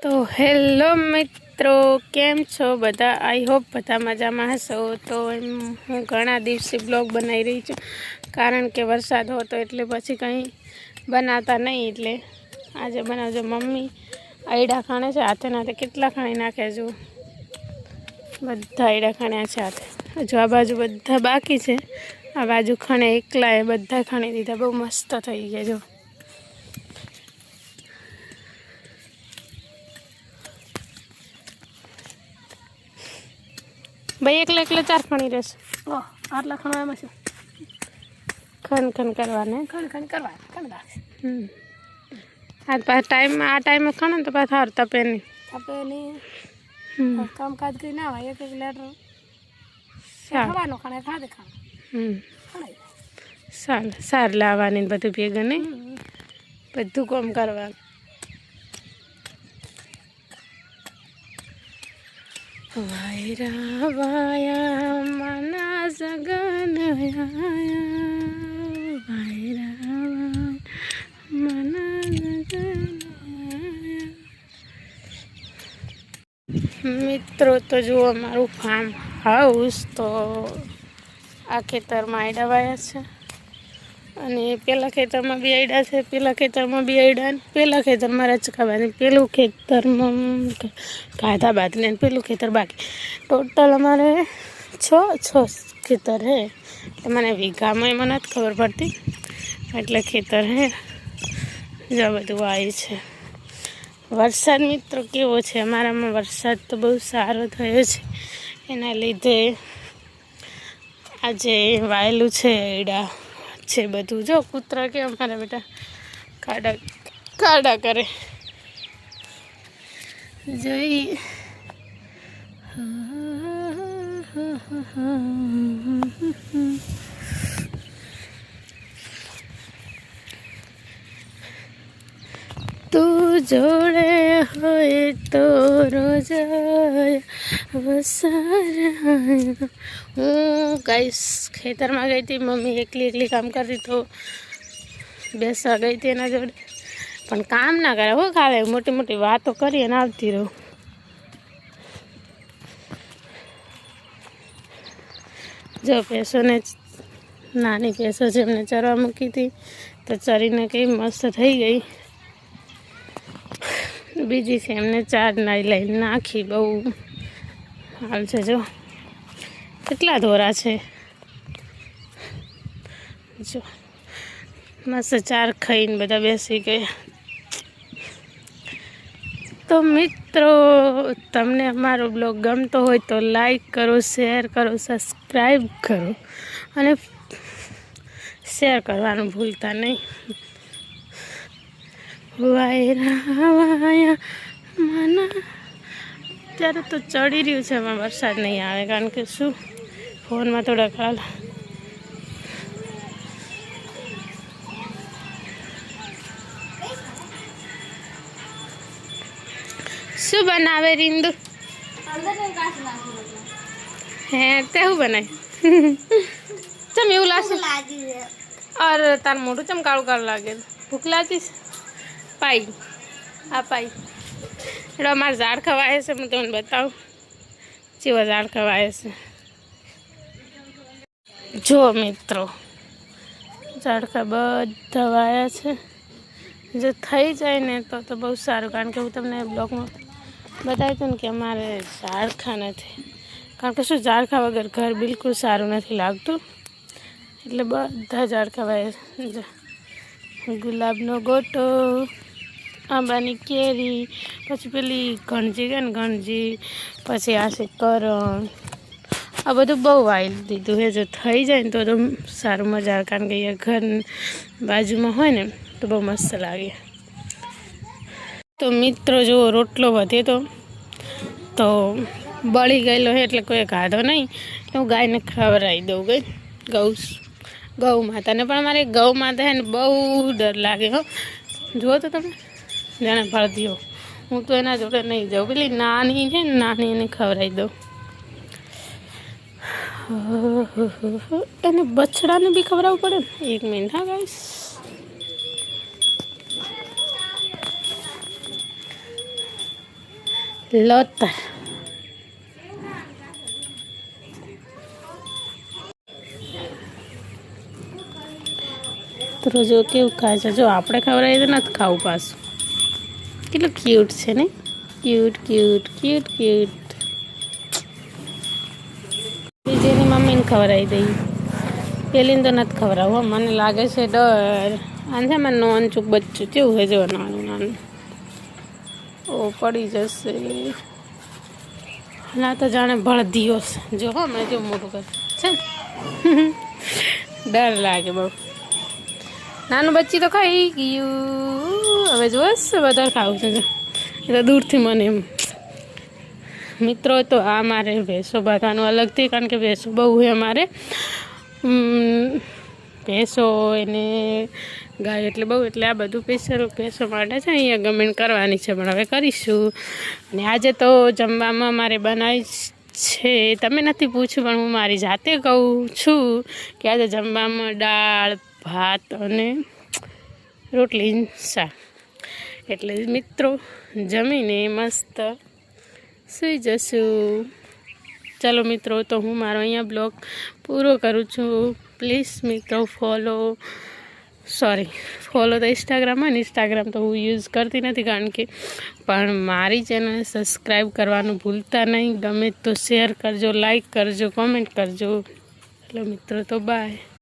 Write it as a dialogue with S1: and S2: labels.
S1: તો હેલો મિત્રો, કેમ છો બધા? આઈ હોપ બધા મજામાં હશો. તો હું ઘણા દિવસે બ્લોગ બનાવી રહી છું, કારણ કે વરસાદ હતો એટલે પછી કંઈ બનાવતા નહીં. એટલે આજે બનાવજો. મમ્મી આયડા ખાણે છે, હાથે નાથે કેટલા ખાણી નાખે જો, બધા આયડા ખાણ્યા છે હાથે. જો આ બાજુ બધા બાકી છે, આ બાજુ ખાણે એકલાએ બધા ખાણી દીધા. બહુ મસ્ત થઈ ગયા જો. ભાઈ એકલા એકલા ચાર ખણી રહેશે. ઓહ, આટલા ખણવામાં છે. ખણ કરવાને ખણ કરવા ખણ રાખશે. આ ટાઈમે ખણે તો પાછા સારું તપે નહીં. કામકાજ કરી ના હોય. એક લેટર ખાવાનું ખાણે ખાધે ખાવાનું સાર લાવવાની બધું ભેગું નહીં, બધું કામ કરવાનું. વાયરા વાયા મના સગન વાયરા મના સગન. મિત્રો તો જુઓ અમારું ફાર્મ હાઉસ. તો આ ખેતરમાં આયડા વાયા છે, અને પેલા ખેતરમાં બી આયડા છે, પેલા ખેતરમાં બી આયડા, પેલા ખેતરમાં રચકાવાની, પેલું ખેતરમાં કાઢા બાદ ને પેલું ખેતર બાકી. ટોટલ અમારે છ ખેતર હે. એટલે મને વીઘામાં એમાં નથી ખબર પડતી, એટલે ખેતર હે. જો બધું આવી છે. વરસાદ મિત્રો કેવો છે અમારામાં? વરસાદ તો બહુ સારો થયો છે, એના લીધે આજે વાયેલું છે, એડા છે બધું. જો કૂતરા કે અમારા બેટા કાડા કરે જોઈ. તું જોડે હોય તો રોજ વસાર. હું ગાઈસ ખેતરમાં ગઈ હતી, મમ્મી એકલી કામ કરતી, તો બેસવા ગઈ હતી એના જોડે. પણ કામ ના કરે હો, ખાલે મોટી મોટી વાતો કરી અને આવતી રહું. જો ભેંસોને, નાની ભેંસો છે એમને ચરવા મૂકી હતી, તો ચરીને કઈ મસ્ત થઈ ગઈ. બીજી છે એમને ચાર લઈને નાખી. બહુ હાલ છે જો, કેટલા ધોરા છે જો. મસ્ત ચાર ખાઈને બધા બેસી ગયા. તો મિત્રો, તમને અમારો બ્લોગ ગમતો હોય તો લાઈક કરો, શેર કરો, સબસ્ક્રાઈબ કરો, અને શેર કરવાનું ભૂલતા નહીં. વાયરા વાયા મના. અત્યારે તો ચડી રહ્યું છે, એમાં વરસાદ નહીં આવે, કારણ કે શું, ફોનમાં થોડા કાલ શું બનાવે રીંદુ? હે તે શું બનાય? ચમ એવું લાગશે? અરે તાર મોઢું ચમ કાળું કાળું લાગે? ભૂખ લાગી છે? પાઈ આ પાઈ એટલે અમારે ઝાડ ખવાય છે. હું તમને બતાવું જેવા ઝાડ ખવાય છે. જો મિત્રો, ઝાડકા બધા વાયા છે. જો થઈ જાય ને તો બહુ સારું, કારણ કે હું તમને બ્લોગમાં બતાવ્યું હતું ને કે અમારે ઝાડખા નથી, કારણ કે શું, ઝાડખા વગર ઘર બિલકુલ સારું નથી લાગતું. એટલે બધા ઝાડખા વાયા. ગુલાબનો ગોટો, આંબાની કેરી, પછી પેલી ગણજી કે ને ગણજી, પછી આ છે કરણ, આ બધું બહુ વાવી દીધું છે. જો થઈ જાય ને તો સારું, મજા આવે, કારણ કે અહીંયા ઘર બાજુમાં હોય ને તો બહુ મસ્ત લાગે. તો મિત્રો જુઓ, રોટલો વધે તો બળી ગયેલો છે, એટલે કોઈ ખાધો નહીં. એટલે હું ગાયને ખવડાવી દઉં. ગૌ માતાને. પણ અમારે ગૌ માતા છે ને બહુ ડર લાગે હો. જુઓ તો તમે, જાણે ભરતી હો. હું તો એના જોડે નહીં જાઉં. પેલી નાની છે ને, નાની એને ખવડાવી દઉં. એને બછડાને બી ખવડાવવું પડે ને. એક મિનિટ હા ગાઈસ. લોતર. તો જો કેવું ખાય છે, જો આપણે ખવડાવીએ તો નથી ખાવું પાછું. કેટલું ક્યુટ છે ને, ક્યુટ ક્યુટ ક્યુટ ક્યુટ. બીજીની મમ્મીને ખવડાવી દઈ, પેલીને તો નથી ખવડાવવું. મને લાગે છે ડર. આને છે મને નોન ચૂક બચ્ચું કેવું હોય, જો નાનું નાનું. ઓ પડી જશે. ના તો જાણે ભળદીઓ છે. જો હો મેં જો મોટું કર છે. ડર લાગે બહુ. નાનું બચ્ચી તો ખાઈ ગયું. હવે જોઈશ વધારે ખાવું છે એટલે દૂરથી મને એમ. મિત્રો તો આ મારે ભેંસો બાંધવાનું અલગથી, કારણ કે ભેંસો બહુ હોય અમારે. ભેંસો એને ગાય એટલે બહુ, એટલે આ બધું સ્પેશિયલ ભેંસો માટે છે. અહીંયા ગમેન્ટ કરવાની છે, પણ હવે કરીશું. અને આજે તો જમવામાં મારે બનાવી છે, તમે નથી પૂછ્યું પણ હું મારી જાતે કહું છું કે આજે જમવામાં દાળ ભાત અને રોટલી શાક. એટલે મિત્રો જમીને મસ્ત સૂઈ જશું. ચાલો મિત્રો, તો હું મારો અહીંયા બ્લોગ પૂરો કરું છું. પ્લીઝ મિત્રો ફોલો તો ઇન્સ્ટાગ્રામમાં ને, ઇન્સ્ટાગ્રામ તો હું યુઝ કરતી નથી કારણ કે, પણ મારી ચેનલ સબસ્ક્રાઈબ કરવાનું ભૂલતા નહીં. ગમે તો શેર કરજો, લાઈક કરજો, કોમેન્ટ કરજો. ચાલો મિત્રો, તો બાય.